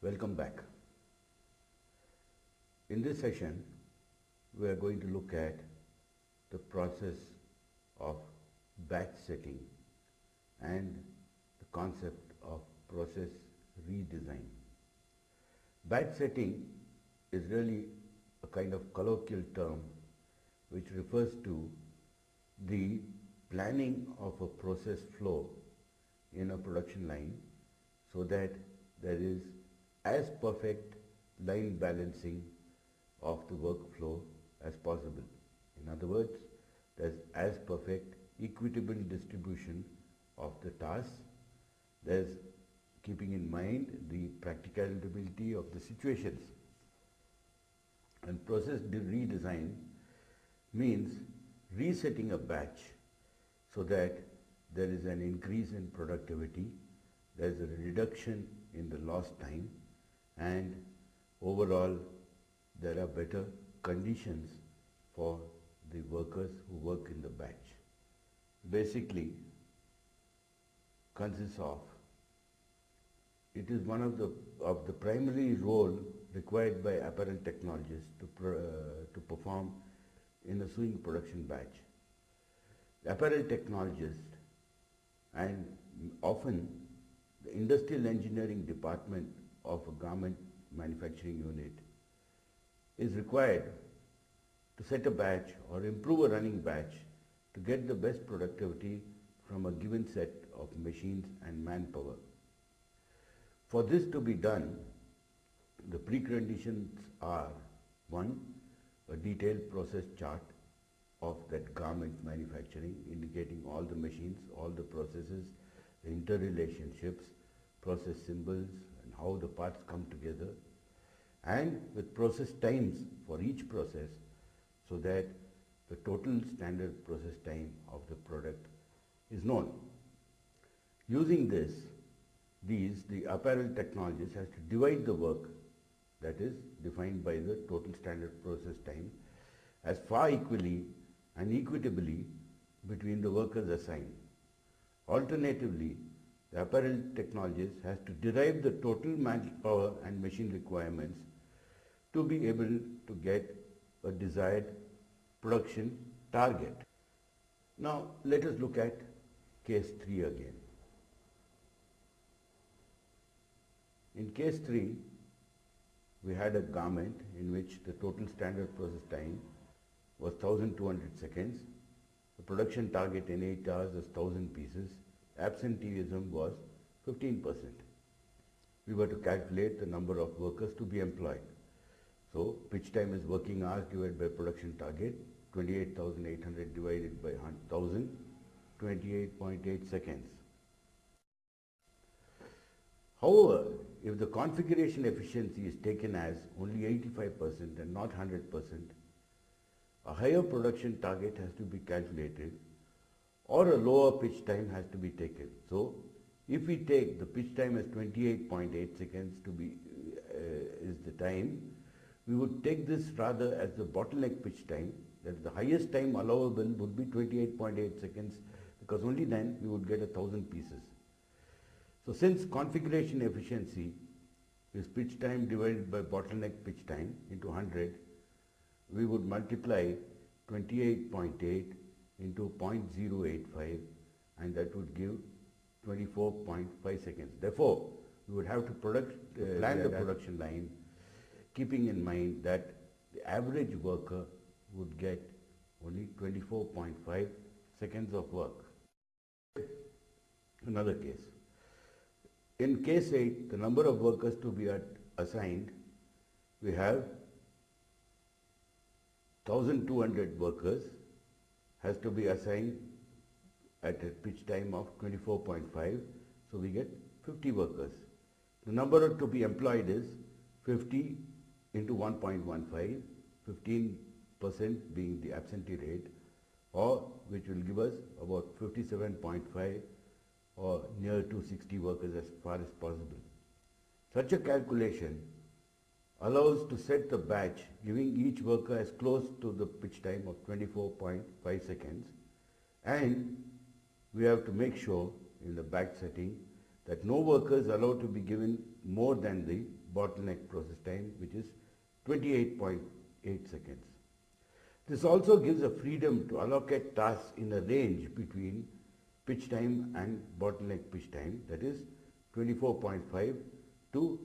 Welcome back. In this session, we are going to look at the process of batch setting and the concept of process redesign. Batch setting is really a kind of colloquial term which refers to the planning of a process flow in a production line so that there is as perfect line balancing of the workflow as possible. In other words, there's as perfect equitable distribution of the tasks. There's keeping in mind the practicability of the situations. And process redesign means resetting a batch so that there is an increase in productivity, there is a reduction in the lost time, and overall there are better conditions for the workers who work in the batch. Basically consists of, it is one of the primary role required by apparel technologists to perform in a sewing production batch. The apparel technologist and often the industrial engineering department of a garment manufacturing unit is required to set a batch or improve a running batch to get the best productivity from a given set of machines and manpower. For this to be done, the preconditions are: 1. A detailed process chart of that garment manufacturing, indicating all the machines, all the processes, the interrelationships, process symbols, and how the parts come together, and with process times for each process so that the total standard process time of the product is known. Using the apparel technologist has to divide the work that is defined by the total standard process time as far equally and equitably between the workers assigned. Alternatively, the apparel technologist has to derive the total manpower and machine requirements to be able to get a desired production target. Now let us look at case 3 again. In case 3, we had a garment in which the total standard process time was 1200 seconds. The production target in 8 hours was 1000 pieces. Absenteeism was 15%. We were to calculate the number of workers to be employed. So pitch time is working hours divided by production target, 28,800 divided by 1000, 28.8 seconds. However, if the configuration efficiency is taken as only 85% and not 100%, a higher production target has to be calculated or a lower pitch time has to be taken. So, if we take the pitch time as 28.8 seconds to be is the time, we would take this rather as the bottleneck pitch time, that the highest time allowable would be 28.8 seconds, because only then we would get 1000 pieces. So since configuration efficiency is pitch time divided by bottleneck pitch time into 100, we would multiply 28.8 into 0.085 and that would give 24.5 seconds. Therefore, we would have to plan the production line keeping in mind that the average worker would get only 24.5 seconds of work. Another case. In case 8, the number of workers to be assigned, we have 1200 workers has to be assigned at a pitch time of 24.5, so we get 50 workers. The number to be employed is 50 into 1.15, 15% being the absentee rate, or which will give us about 57.5 or near to 60 workers as far as possible. Such a calculation allows to set the batch giving each worker as close to the pitch time of 24.5 seconds, and we have to make sure in the batch setting that no worker is allowed to be given more than the bottleneck process time, which is 28.8 seconds. This also gives a freedom to allocate tasks in a range between pitch time and bottleneck pitch time, that is 24.5 to